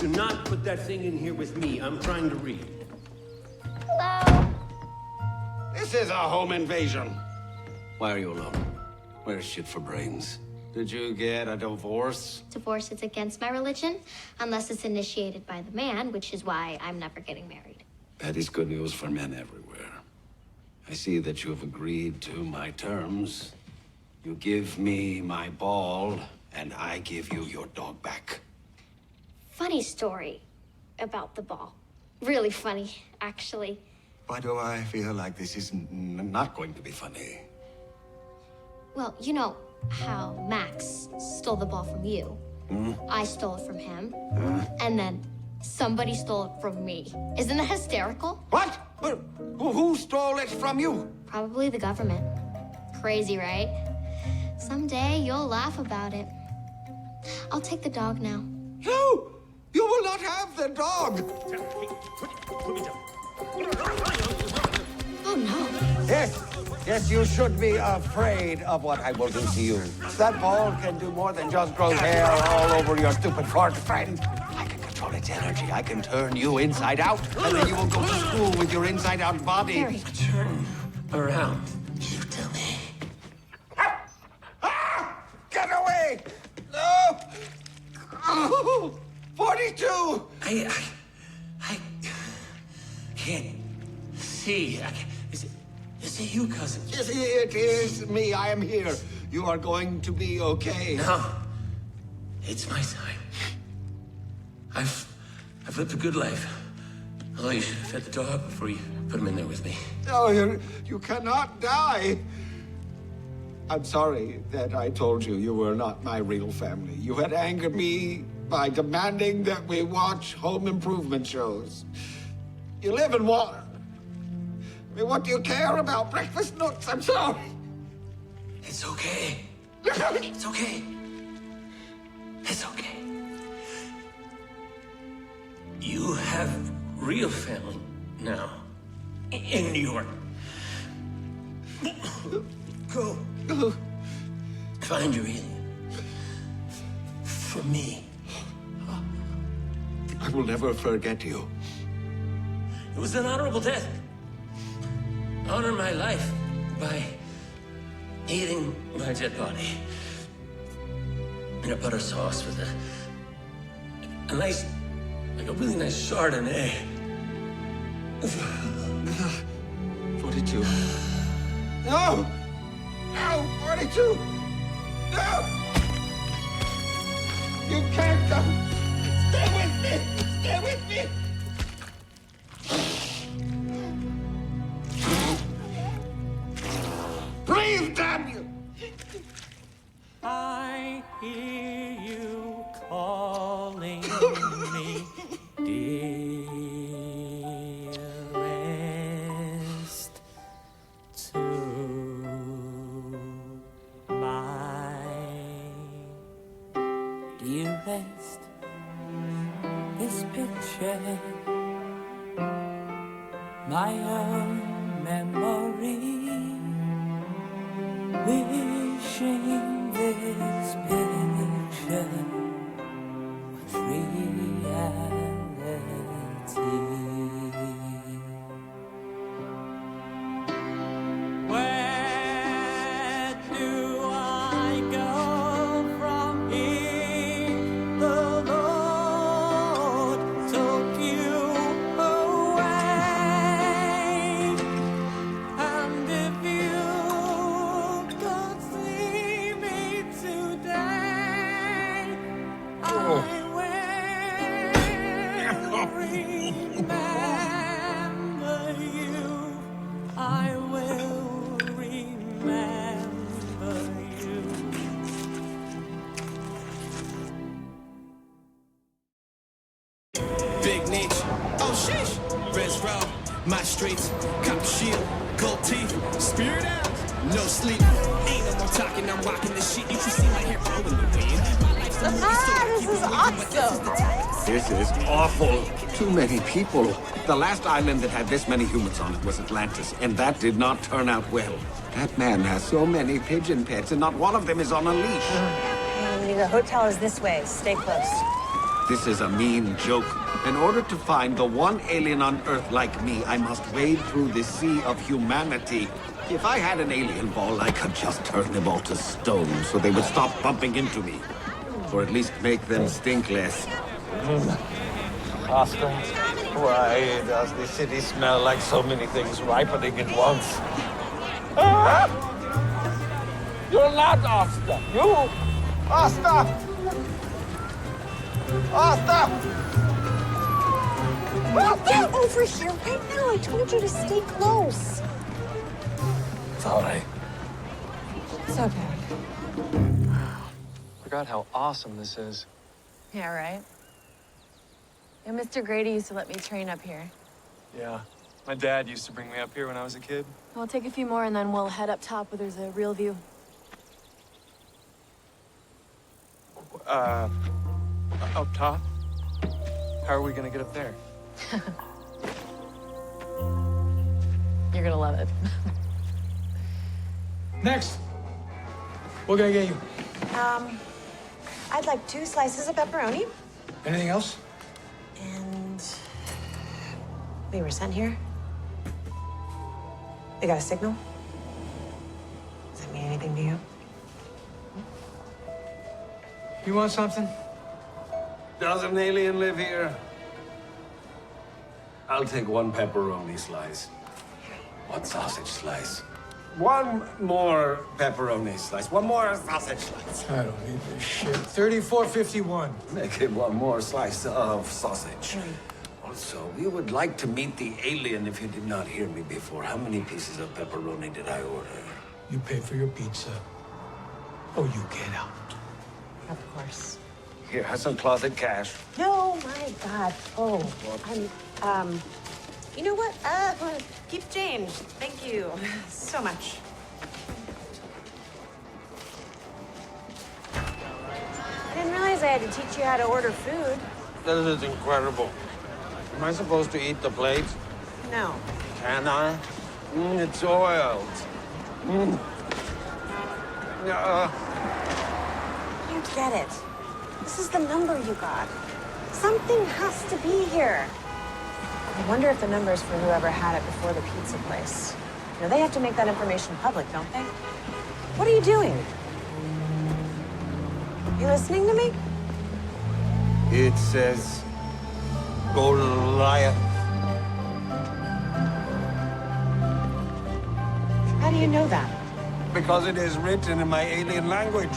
Do not put that thing in here with me. I'm trying to read. Hello. This is a home invasion. Why are you alone? Where's shit for brains? Did you get a divorce? Divorce is against my religion, unless it's initiated by the man, which is why I'm never getting married. That is good news for men everywhere. I see that you have agreed to my terms. You give me my ball, and I give you your dog back. Funny story about the ball. Really funny, actually. Why do I feel like this is not going to be funny? Well, you know how Max stole the ball from you. I stole it from him. And then somebody stole it from me. Isn't that hysterical? What? But who stole it from you? Probably the government. Crazy, right? Someday you'll laugh about it. I'll take the dog now. No! You will not have the dog! Put me down. Oh, no. Yes, you should be afraid of what I will do to you. That ball can do more than just grow hair all over your stupid fork friend. I can control its energy. I can turn you inside out, and then you will go to school with your inside-out body. Harry. Turn around. You tell me. Get away! No! Oh, 42! I can't see. Is it you, cousin? Yes, it is me. I am here. You are going to be okay. No. It's my sign. I've lived a good life. Although you should have fed the dog before you put him in there with me. No, you cannot die. I'm sorry that I told you you were not my real family. You had angered me by demanding that we watch home improvement shows. You live in water. I mean, what do you care about breakfast nooks? I'm sorry. It's okay. It's okay. It's okay. You have real family now in New York. Go. Find your healing. For me. I will never forget you. It was an honorable death. Honor my life by eating my dead body in a butter sauce with a nice, like a really nice Chardonnay. 42. No! No, 42! No! You can't go! Stay with me! Stay with me! Breathe, damn you! I hear you calling me, dearest, to my dearest. This picture, my own memory. Wishing this picture was reality. Where do I go from here? The Lord took you away, and if you my streets, cop shield, gold teeth, spirit out, no sleep. Ain't no more talking, I'm walking the shit. You can see my hair blowing the wind. My life's a This is awesome. This is awful. Too many people. The last island that had this many humans on it was Atlantis, and that did not turn out well. That man has so many pigeon pets, and not one of them is on a leash. The hotel is this way. Stay close. This is a mean joke. In order to find the one alien on Earth like me, I must wade through the sea of humanity. If I had an alien ball, I could just turn them all to stone so they would stop bumping into me. Or at least make them stink less. Oscar, why does the city smell like so many things ripening at once? Ah! You're not Oscar. You, Oscar! Oscar! Get over here right now. I told you to stay close. It's all right. It's okay. Forgot how awesome this is. Yeah, right? Yeah, Mr. Grady used to let me train up here. Yeah. My dad used to bring me up here when I was a kid. We'll take a few more and then we'll head up top where there's a real view. Up top? How are we gonna get up there? You're gonna love it. Next. What can I get you? I'd like 2 slices of pepperoni. Anything else? And we were sent here. We got a signal. Does that mean anything to you? You want something? Does an alien live here? I'll take 1 pepperoni slice. 1 sausage slice. 1 more pepperoni slice. 1 more sausage slice. I don't need this shit. 34.51. Make it 1 more slice of sausage. Also, we would like to meet the alien if you did not hear me before. How many pieces of pepperoni did I order? You pay for your pizza. Oh, you get out. Of course. Here, have some closet cash. No, my God. Oh, you know what? Keep change. Thank you so much. I didn't realize I had to teach you how to order food. This is incredible. Am I supposed to eat the plate? No. Can I? It's oiled. I don't get it. This is the number you got. Something has to be here. I wonder if the number's for whoever had it before the pizza place. You know, they have to make that information public, don't they? What are you doing? You listening to me? It says Goliath. How do you know that? Because it is written in my alien language.